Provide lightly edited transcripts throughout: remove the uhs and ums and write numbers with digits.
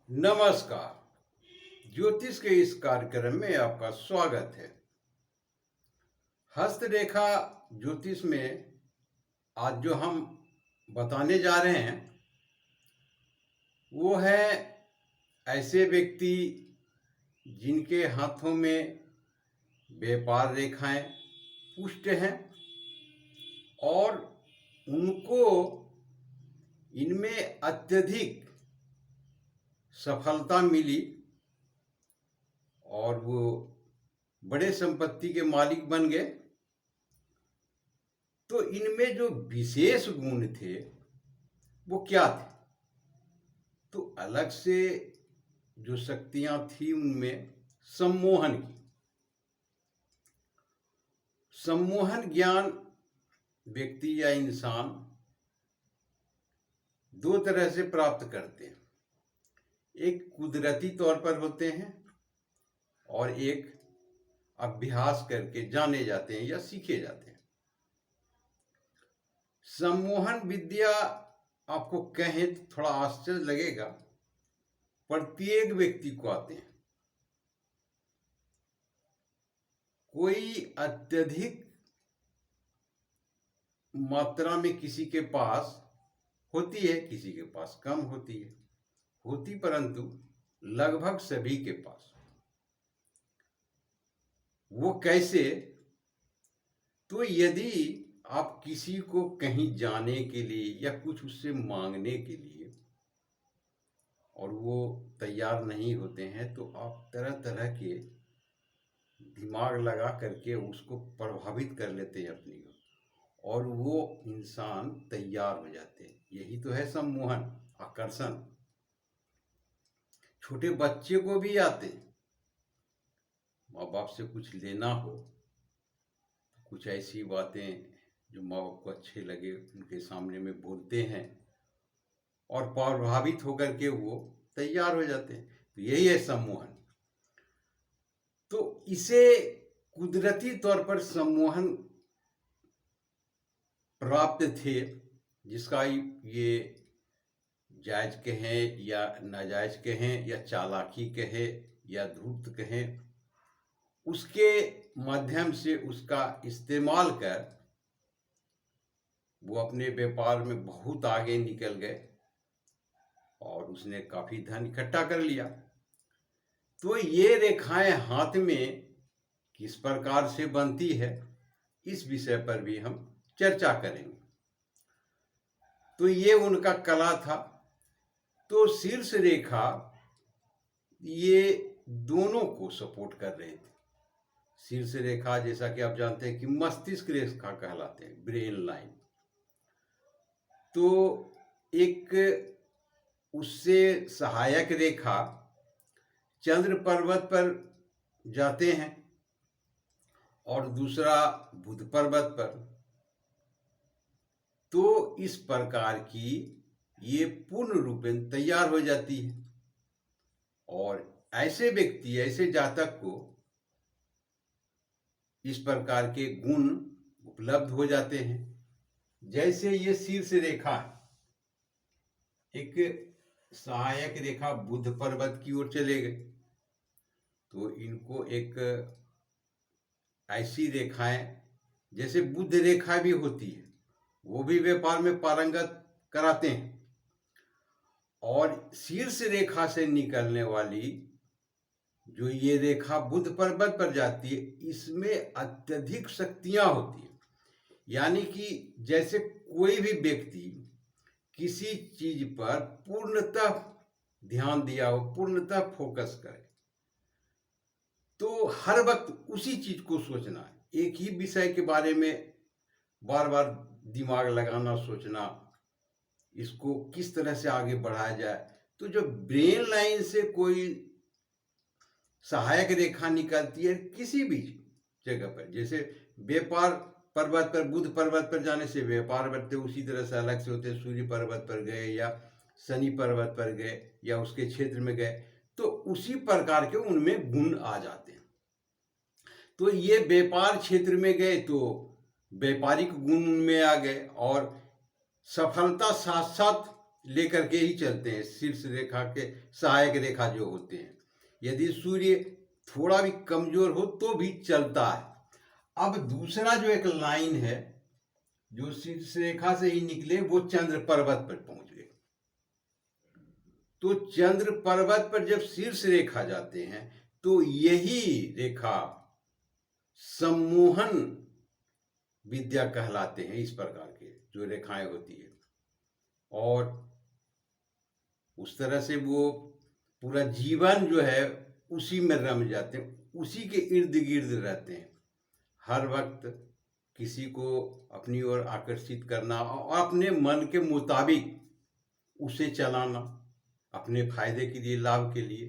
नमस्कार। ज्योतिष के इस कार्यक्रम में आपका स्वागत है। हस्तरेखा ज्योतिष में आज जो हम बताने जा रहे हैं वो है ऐसे व्यक्ति जिनके हाथों में व्यापार रेखाएं पुष्ट हैं और उनको इनमें अत्यधिक सफलता मिली और वो बड़े संपत्ति के मालिक बन गए। तो इनमें जो विशेष गुण थे वो क्या थे? तो अलग से जो शक्तियां थी उनमें सम्मोहन की। सम्मोहन ज्ञान व्यक्ति या इंसान दो तरह से प्राप्त करते हैं। एक कुदरती तौर पर होते हैं और एक अभ्यास करके जाने जाते हैं या सीखे जाते हैं। सम्मोहन विद्या आपको कहें तो थोड़ा आश्चर्य लगेगा, प्रत्येक व्यक्ति को आते हैं। कोई अत्यधिक मात्रा में किसी के पास होती है, किसी के पास कम होती है, परंतु लगभग सभी के पास। वो कैसे? तो यदि आप किसी को कहीं जाने के लिए या कुछ उससे मांगने के लिए और वो तैयार नहीं होते हैं तो आप तरह तरह के दिमाग लगा करके उसको प्रभावित कर लेते हैं अपनी ओर और वो इंसान तैयार हो जाते हैं। यही तो है सम्मोहन, आकर्षण। छोटे बच्चे को भी आते हैं। माँ बाप से कुछ लेना हो, कुछ ऐसी बातें जो माँ बाप को अच्छे लगे उनके सामने में बोलते हैं और प्रभावित होकर के वो तैयार हो जाते हैं। तो यही है सम्मोहन। तो इसे कुदरती तौर पर सम्मोहन प्राप्त थे, जिसका ये जायज कहें या नाजायज कहें या चालाकी कहें या धूर्त कहें, उसके माध्यम से उसका इस्तेमाल कर वो अपने व्यापार में बहुत आगे निकल गए और उसने काफी धन इकट्ठा कर लिया। तो ये रेखाएं हाथ में किस प्रकार से बनती है, इस विषय पर भी हम चर्चा करेंगे। तो ये उनका कला था। तो शीर्ष रेखा ये दोनों को सपोर्ट कर रहे थे। शीर्ष रेखा जैसा कि आप जानते हैं कि मस्तिष्क रेखा कहलाते हैं, ब्रेन लाइन। तो एक उससे सहायक रेखा चंद्र पर्वत पर जाते हैं और दूसरा बुध पर्वत पर। तो इस प्रकार की ये पूर्ण रूपेण तैयार हो जाती है और ऐसे व्यक्ति, ऐसे जातक को इस प्रकार के गुण उपलब्ध हो जाते हैं। जैसे ये शीर्ष रेखा एक सहायक रेखा बुध पर्वत की ओर चले गए, तो इनको एक ऐसी रेखाएं जैसे बुध रेखा भी होती है, वो भी व्यापार में पारंगत कराते हैं। और शीर्ष रेखा से निकलने वाली जो ये रेखा बुध पर्वत पर जाती है, इसमें अत्यधिक शक्तियां होती है। यानी कि जैसे कोई भी व्यक्ति किसी चीज पर पूर्णतः ध्यान दिया हो, पूर्णतः फोकस करे, तो हर वक्त उसी चीज को सोचना है, एक ही विषय के बारे में बार बार दिमाग लगाना, सोचना, इसको किस तरह से आगे बढ़ाया जाए। तो जो ब्रेन लाइन से कोई सहायक रेखा निकलती है किसी भी जगह पर, जैसे व्यापार पर्वत पर, बुध पर्वत पर जाने से व्यापार बढ़ते, उसी तरह से अलग से होते सूर्य पर्वत पर गए या शनि पर्वत पर गए या उसके क्षेत्र में गए, तो उसी प्रकार के उनमें गुण आ जाते हैं। तो ये व्यापार क्षेत्र में गए तो व्यापारिक गुण उनमें आ गए और सफलता साथ साथ लेकर के ही चलते हैं, शीर्ष रेखा के सहायक रेखा जो होते हैं। यदि सूर्य थोड़ा भी कमजोर हो तो भी चलता है। अब दूसरा जो एक लाइन है जो शीर्ष रेखा से ही निकले, वो चंद्र पर्वत पर पहुंच गए। तो चंद्र पर्वत पर जब शीर्ष रेखा जाते हैं तो यही रेखा सम्मोहन विद्या कहलाते हैं। इस प्रकार के जो रेखाएं होती है, और उस तरह से वो पूरा जीवन जो है उसी में रम जाते हैं, उसी के इर्द गिर्द रहते हैं। हर वक्त किसी को अपनी ओर आकर्षित करना और अपने मन के मुताबिक उसे चलाना, अपने फायदे के लिए, लाभ के लिए।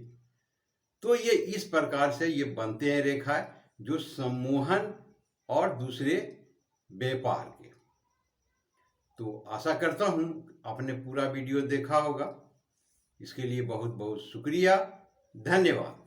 तो ये इस प्रकार से ये बनते हैं रेखाएं, जो सम्मोहन और दूसरे व्यापार के। तो आशा करता हूं आपने पूरा वीडियो देखा होगा। इसके लिए बहुत बहुत शुक्रिया, धन्यवाद।